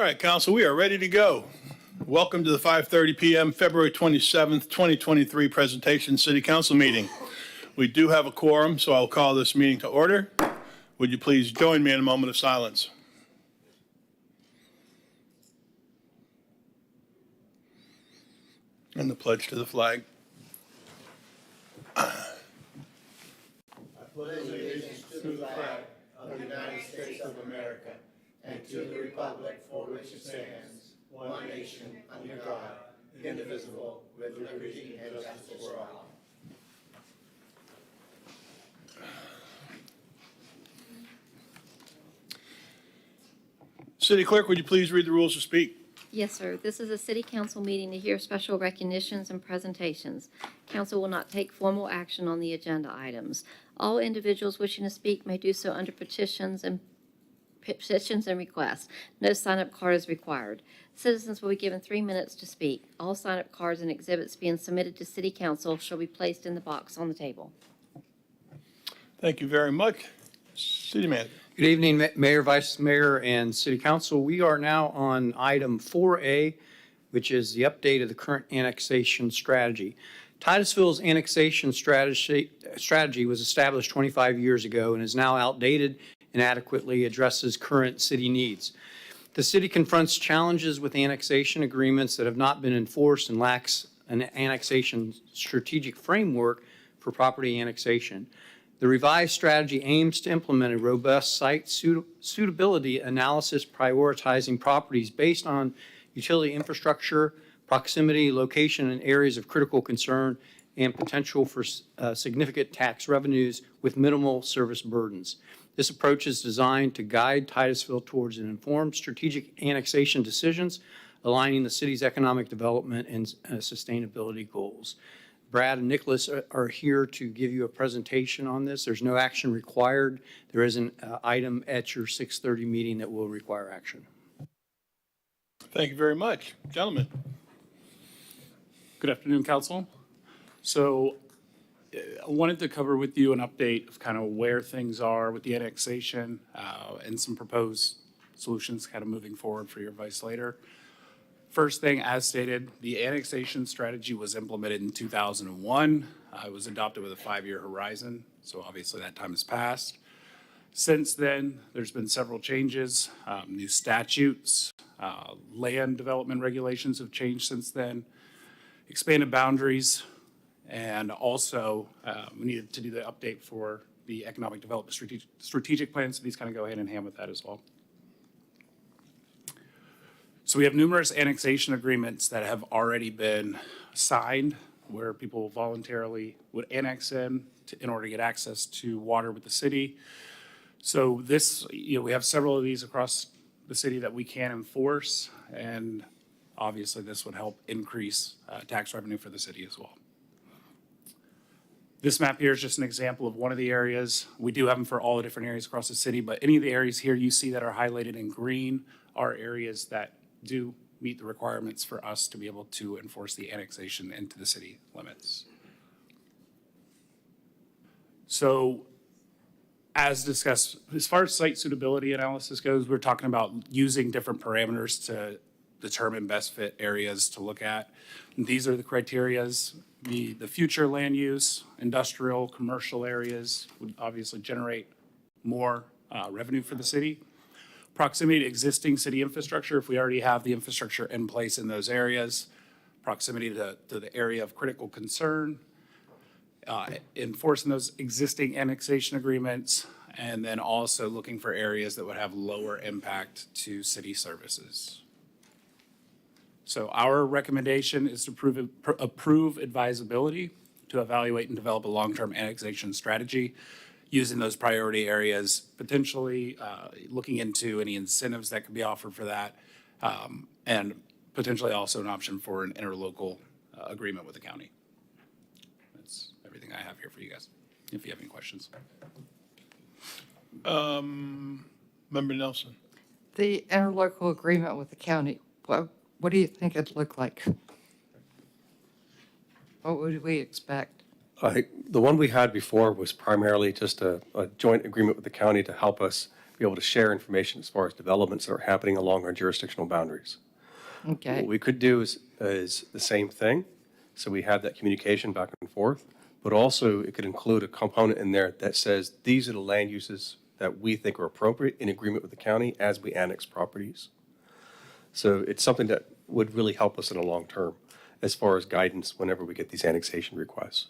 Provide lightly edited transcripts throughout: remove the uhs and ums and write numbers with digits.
right, Council, we are ready to go. Welcome to the 5:30 p.m. February 27th, 2023 presentation City Council meeting. We do have a quorum, so I'll call this meeting to order. Would you please join me in a moment of silence? And the pledge to the flag. I pledge allegiance to the flag of the United States of America and to the republic for which it stands, one nation, under God, indivisible, with liberty and justice for all. City Clerk, would you please read the rules to speak? Yes, sir. This is a city council meeting to hear special recognitions and presentations. Council will not take formal action on the agenda items. All individuals wishing to speak may do so under petitions and requests. No sign-up card is required. Citizens will be given 3 minutes to speak. All sign-up cards and exhibits being submitted to City Council shall be placed in the box on the table. Thank you very much. City Manager. Good evening, Mayor, Vice Mayor, and City Council. We are now on item 4A, which is the update of the current annexation strategy. Titusville's annexation strategy was established 25 years ago and is now outdated and adequately addresses current city needs. The city confronts challenges with annexation agreements that have not been enforced and lacks an annexation strategic framework for property annexation. The revised strategy aims to implement a robust site suitability analysis prioritizing properties based on utility infrastructure, proximity, location, and areas of critical concern, and potential for significant tax revenues with minimal service burdens. This approach is designed to guide Titusville towards an informed strategic annexation decisions, aligning the city's economic development and sustainability goals. Brad and Nicholas are here to give you a presentation on this. There's no action required. There is an item at your 6:30 meeting that will require action. Thank you very much. Gentlemen. Good afternoon, Council. So I wanted to cover with you an update of kind of where things are with the annexation and some proposed solutions kind of moving forward for your advice later. First thing, as stated, the annexation strategy was implemented in 2001. It was adopted with a 5-year horizon, so obviously that time has passed. Since then, there's been several changes, new statutes, land development regulations have changed since then, expanded boundaries, and also we needed to do the update for the economic development strategic plan, so these kind of go hand in hand with that as well. So we have numerous annexation agreements that have already been signed where people voluntarily would annex in order to get access to water with the city. So this, we have several of these across the city that we can enforce, and obviously this would help increase tax revenue for the city as well. This map here is just an example of one of the areas. We do have them for all the different areas across the city, but any of the areas here you see that are highlighted in green are areas that do meet the requirements for us to be able to enforce the annexation into the city limits. So as discussed, as far as site suitability analysis goes, we're talking about using different parameters to determine best fit areas to look at. And these are the criterias. The future land use, industrial, commercial areas would obviously generate more revenue for the city. Proximity to existing city infrastructure, if we already have the infrastructure in place in those areas. Proximity to the area of critical concern. Enforcing those existing annexation agreements, and then also looking for areas that would have lower impact to city services. So our recommendation is to approve advisability to evaluate and develop a long-term annexation strategy using those priority areas, potentially looking into any incentives that could be offered for that, and potentially also an option for an interlocal agreement with the county. That's everything I have here for you guys, if you have any questions. Member Nelson. The interlocal agreement with the county, what do you think it'd look like? What would we expect? The one we had before was primarily just a joint agreement with the county to help us be able to share information as far as developments that are happening along our jurisdictional boundaries. What Okay, we could do is the same thing, so we have that communication back and forth, but also it could include a component in there that says, these are the land uses that we think are appropriate in agreement with the county as we annex properties. So it's something that would really help us in the long term as far as guidance whenever we get these annexation requests.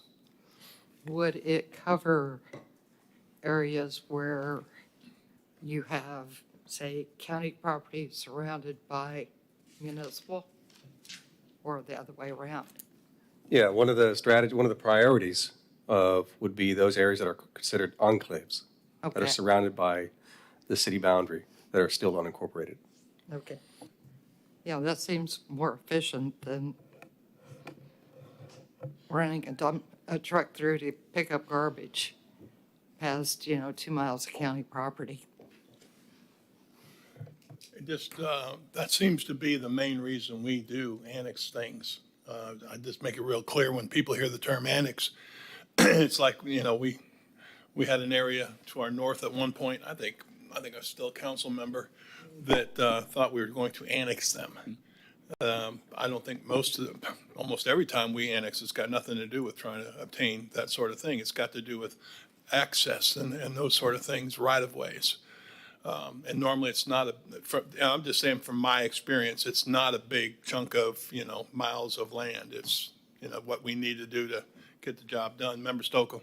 would it cover areas where you have, say, county property surrounded by municipal, or the other way around? Yeah, one of the priorities would be those areas that are considered enclaves, that are Okay. surrounded by the city boundary, that are still unincorporated. Okay. Yeah, that seems more efficient than running a truck through to pick up garbage past, 2 miles of county property. It just, that seems to be the main reason we do annex things. I just make it real clear when people hear the term annex, it's like, we had an area to our north at one point, I think I'm still a council member, that thought we were going to annex them. I don't think almost every time we annex, it's got nothing to do with trying to obtain that sort of thing. It's got to do with access and those sort of things, right-of-ways. And normally it's not I'm just saying from my experience, it's not a big chunk of, miles of land. It's, what we need to do to get the job done. Member Stokel?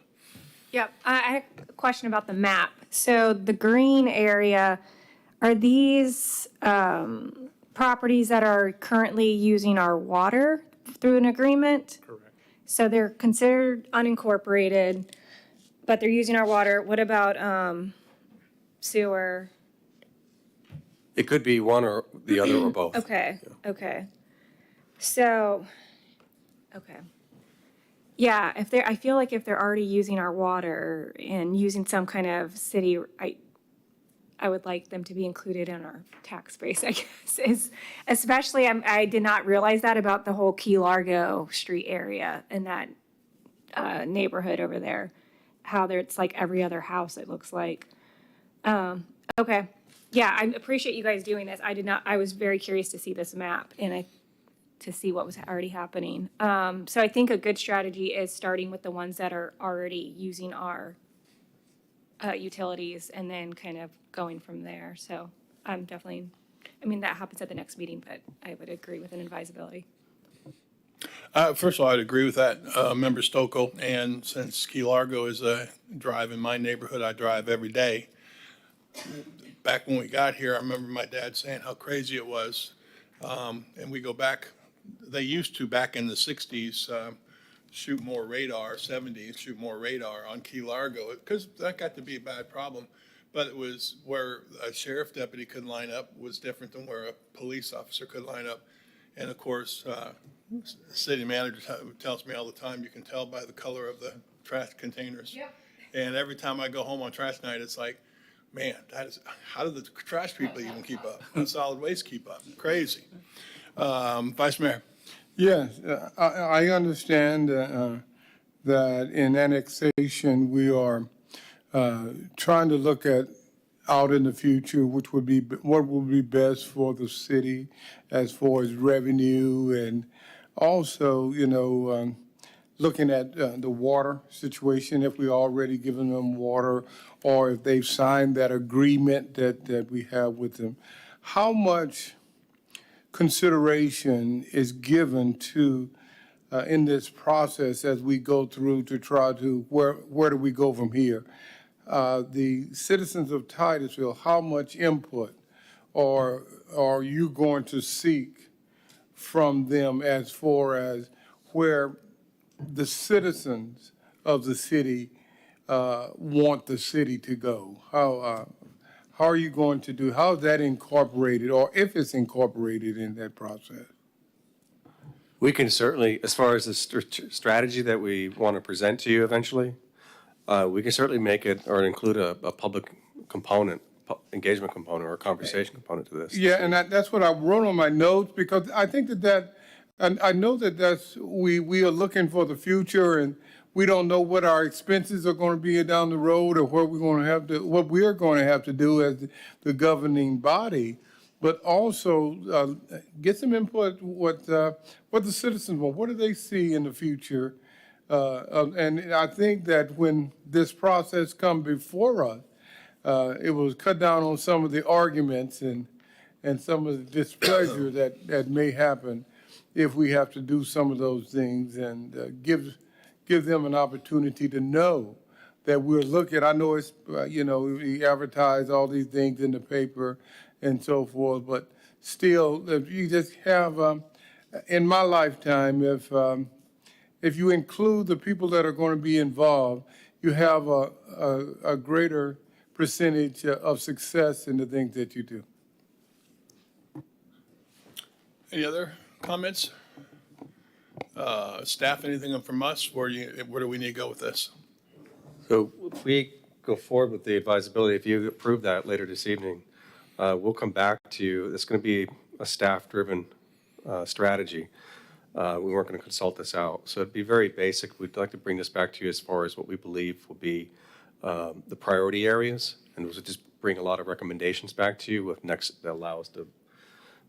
Yep, I had a question about the map. So the green area, are these properties that are currently using our water through an agreement? Correct. So they're considered unincorporated, but they're using our water. What about sewer? It could be one or the other or both. Okay, okay. So, okay. Yeah, I feel like if they're already using our water and using some kind of city, I would like them to be included in our tax base, I guess. Especially, I did not realize that about the whole Key Largo Street area and that neighborhood over there. How it's like every other house, it looks like. Okay. Yeah, I appreciate you guys doing this. I was very curious to see this map and to see what was already happening. So I think a good strategy is starting with the ones that are already using our utilities and then kind of going from there. So I'm definitely, that happens at the next meeting, but I would agree with an advisability. First of all, I'd agree with that, Member Stokel. And since Key Largo is a drive in my neighborhood, I drive every day. Back when we got here, I remember my dad saying how crazy it was. And we go back, they used to, back in the 60s, shoot more radar, 70s, shoot more radar on Key Largo, because that got to be a bad problem. But it was where a sheriff deputy could line up was different than where a police officer could line up. And of course, the city manager tells me all the time, you can tell by the color of the trash containers. Yep. And every time I go home on trash night, it's like, man, how do the trash people even keep up? How does solid waste keep up? Crazy. Vice Mayor. Yes, I understand that in annexation, we are trying to look at out in the future, what would be best for the city as far as revenue, and also, looking at the water situation, if we already given them water, or if they've signed that agreement that we have with them. How much consideration is given to, in this process as we go through to try to, where do we go from here? The citizens of Titusville, how much input are you going to seek from them as far as where the citizens of the city want the city to go? How are you going to do, how is that incorporated, or if it's incorporated in that process? We can certainly, as far as the strategy that we want to present to you eventually, we can certainly make it or include a public component, engagement component or conversation component to this. Yeah, and that's what I wrote on my notes, because I think and I know that's, we are looking for the future, we don't know what our expenses are going to be down the road or what we're going to have to do as the governing body, but also get some input what the citizens want. What do they see in the future? And I think that when this process comes before us, it will cut down on some of the arguments and some of the displeasure that may happen if we have to do some of those things, and give them an opportunity to know that we're looking. I know it's, we advertise all these things in the paper and so forth, but still, if you just have, in my lifetime, if you include the people that are going to be involved, you have a greater percentage of success in the things that you do. Any other comments? Staff, anything from us? Where do we need to go with this? So if we go forward with the advisability, if you approve that later this evening, we'll come back to you. It's going to be a staff-driven strategy. We weren't going to consult this out. So it'd be very basic. We'd like to bring this back to you as far as what we believe will be the priority areas, and we'll just bring a lot of recommendations back to you with next that allow us to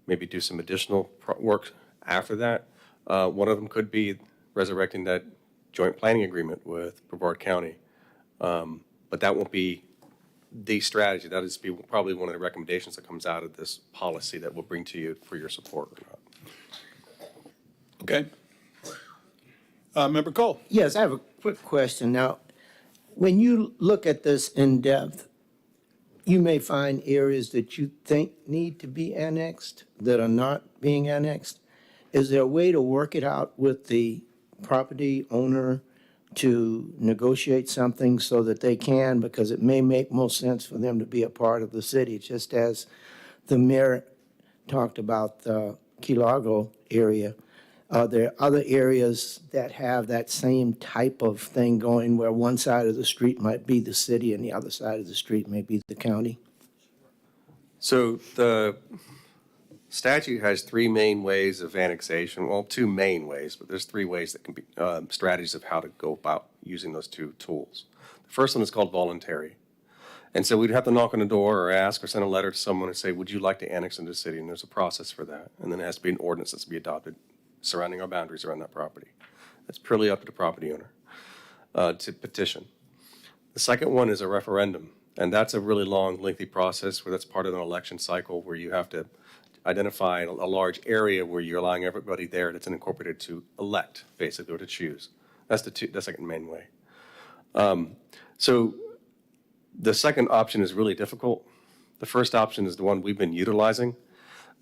maybe do some additional work after that. One of them could be resurrecting that joint planning agreement with Brevard County. But that won't be the strategy. That is probably one of the recommendations that comes out of this policy that we'll bring to you for your support or not. Okay. Member Cole? Yes, I have a quick question. Now, when you look at this in depth, you may find areas that you think need to be annexed that are not being annexed. Is there a way to work it out with the property owner to negotiate something so that they can, because it may make more sense for them to be a part of the city, just as the mayor talked about the Key Largo area. Are there other areas that have that same type of thing going where one side of the street might be the city and the other side of the street may be the county? So the statute has three main ways of annexation. Well, two main ways, but there's three ways that can be strategies of how to go about using those two tools. The first one is called voluntary. And so we'd have to knock on the door or ask or send a letter to someone and say, would you like to annex into the city? And there's a process for that. And then it has to be an ordinance that's to be adopted surrounding our boundaries around that property. That's purely up to the property owner to petition. The second one is a referendum, and that's a really long, lengthy process where that's part of an election cycle where you have to identify a large area where you're allowing everybody there that's incorporated to elect, basically, or to choose. That's the second main way. So the second option is really difficult. The first option is the one we've been utilizing.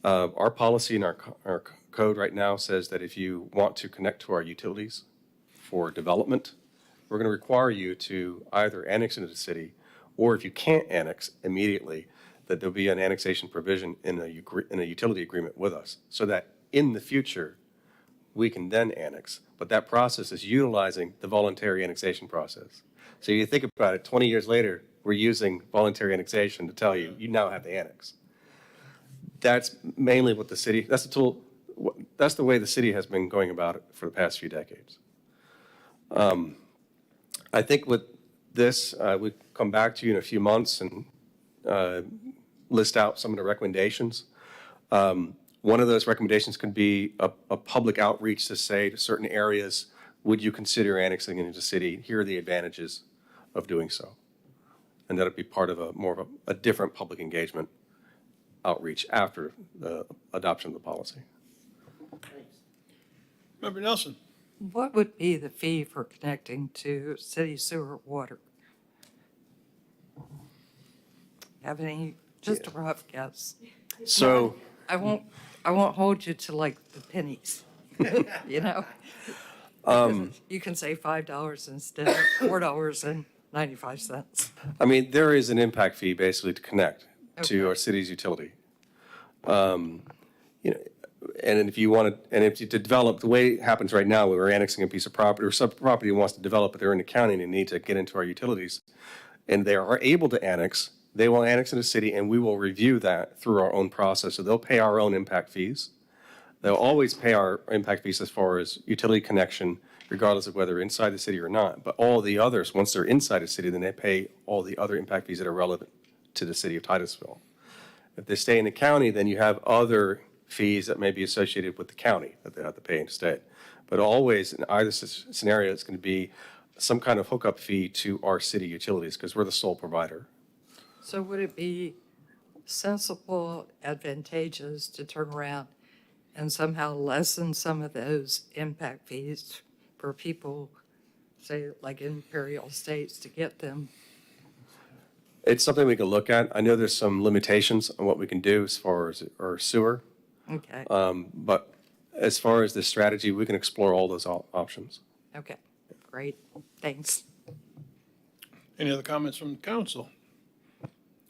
Our policy and our code right now says that if you want to connect to our utilities for development, we're going to require you to either annex into the city, or if you can't annex immediately, that there'll be an annexation provision in a utility agreement with us, so that in the future, we can then annex. But that process is utilizing the voluntary annexation process. So you think about it, 20 years later, we're using voluntary annexation to tell you, you now have to annex. That's mainly what the city, that's the tool, that's the way the city has been going about it for the past few decades. I think with this, we come back to you in a few months and list out some of the recommendations. One of those recommendations could be a public outreach to say to certain areas, would you consider annexing into the city? Here are the advantages of doing so. And that'll be part of more of a different public engagement outreach after the adoption of the policy. Member Nelson? What would be the fee for connecting to city sewer water? Have any, just a rough guess? So I won't hold you to like the pennies, you know? You can say $5 instead of $4.95. I mean, there is an impact fee basically to connect to our city's utility. And if you want to, and if you to develop, the way it happens right now, we're annexing a piece of property or some property wants to develop, but they're in the county and they need to get into our utilities, and they are able to annex, they will annex in the city, and we will review that through our own process. So they'll pay our own impact fees. They'll always pay our impact fees as far as utility connection regardless of whether inside the city or not. But all the others, once they're inside the city, then they pay all the other impact fees that are relevant to the city of Titusville. If they stay in the county, then you have other fees that may be associated with the county that they have to pay instead. But always, in either scenario, it's going to be some kind of hookup fee to our city utilities because we're the sole provider. So would it be sensible, advantageous to turn around and somehow lessen some of those impact fees for people, say, like Imperial Estates, to get them? It's something we can look at. I know there's some limitations on what we can do as far as our sewer. Okay, But as far as the strategy, we can explore all those options. okay, great, thanks. Any other comments from the council?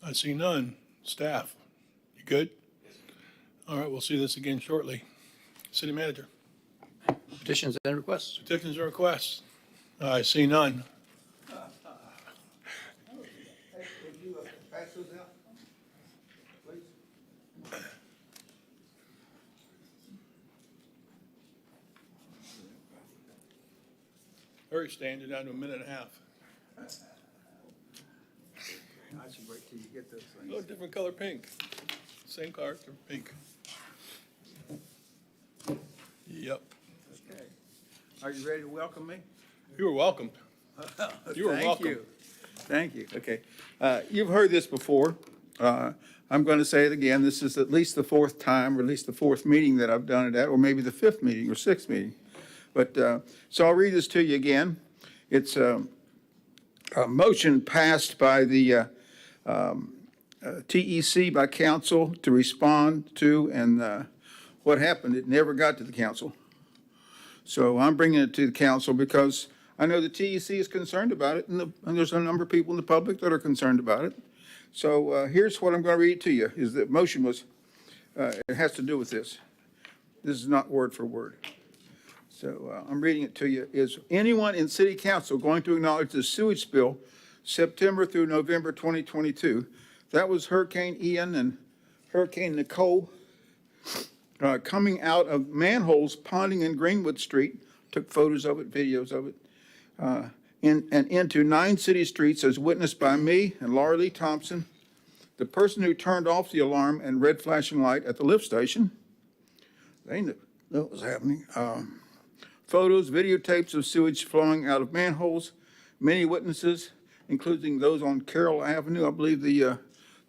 I see none. Staff, you good? All right, we'll see this again shortly. City manager, Petitions and requests. petitions and requests. I see none. Hurry, Stan, you're down to a minute and a half. I should wait till you get those things. Oh, different color pink. Same color, different pink. Yep. Okay. Are you ready to welcome me? You were welcomed. You were welcome. Thank you. Thank you. Okay. You've heard this before. I'm going to say it again. This is at least the fourth time, or at least the fourth meeting that I've done it at, or maybe the fifth meeting or sixth meeting. But, so I'll read this to you again. It's a motion passed by the TEC by council to respond to, and what happened, it never got to the council. So I'm bringing it to the council because I know the TEC is concerned about it, and there's a number of people in the public that are concerned about it. So here's what I'm going to read to you, is the motion was, it has to do with this. This is not word for word. So I'm reading it to you. Is anyone in city council going to acknowledge the sewage spill September through November 2022? That was Hurricane Ian and Hurricane Nicole coming out of manholes ponding in Greenwood Street. Took photos of it, videos of it. And into 9 city streets as witnessed by me and Laura Lee Thompson, the person who turned off the alarm and red flashing light at the lift station. They knew what was happening. Photos, videotapes of sewage flowing out of manholes, many witnesses, including those on Carroll Avenue. I believe the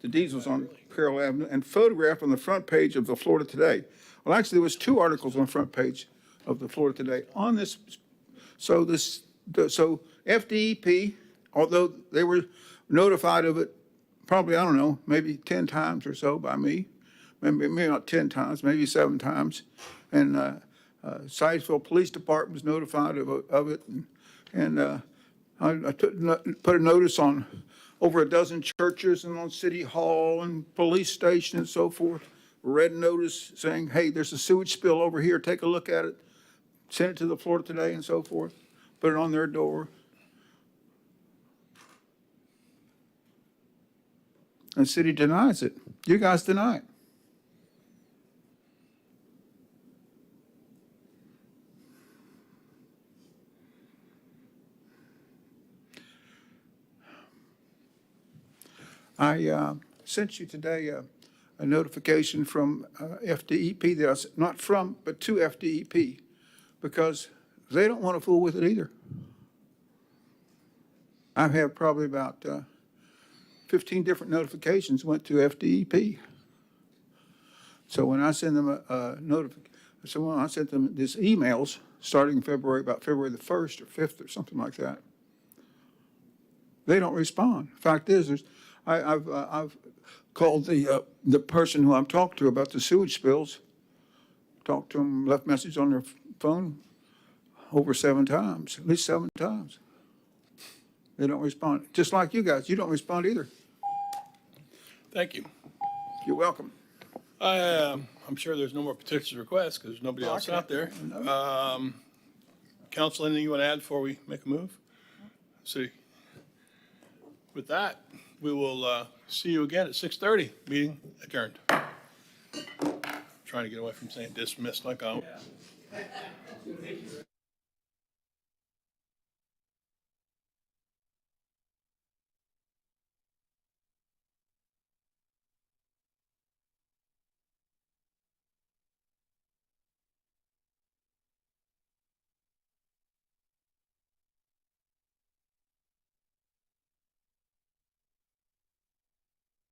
diesel's on Carroll Avenue, and photographed on the front page of the Florida Today. Well, actually, there was 2 articles on the front page of the Florida Today on this. So FDEP, although they were notified of it, probably, I don't know, maybe 10 times or so by me, maybe not 10 times, maybe 7 times, and Titusville Police Department was notified of it, and I put a notice on over a dozen churches and on City Hall and police station and so forth. Red notice saying, hey, there's a sewage spill over here, take a look at it. Send it to the Florida Today and so forth. Put it on their door. And the city denies it. You guys deny it. I sent you today a notification from FDEP, that's not from, but to FDEP, because they don't want to fool with it either. I've had probably about 15 different notifications went to FDEP. So when I send them a notification, I sent them these emails starting about February the 1st or 5th or something like that. They don't respond. Fact is, I've called the person who I'm talking to about the sewage spills, talked to them, left message on their phone over 7 times, at least 7 times. They don't respond. Just like you guys, you don't respond either. Thank you. You're welcome. I'm sure there's no more petitions or requests because there's nobody else out there. Council, anything you want to add before we make a move? See. With that, we will see you again at 6:30. Meeting adjourned. Trying to get away from saying dismissed like I.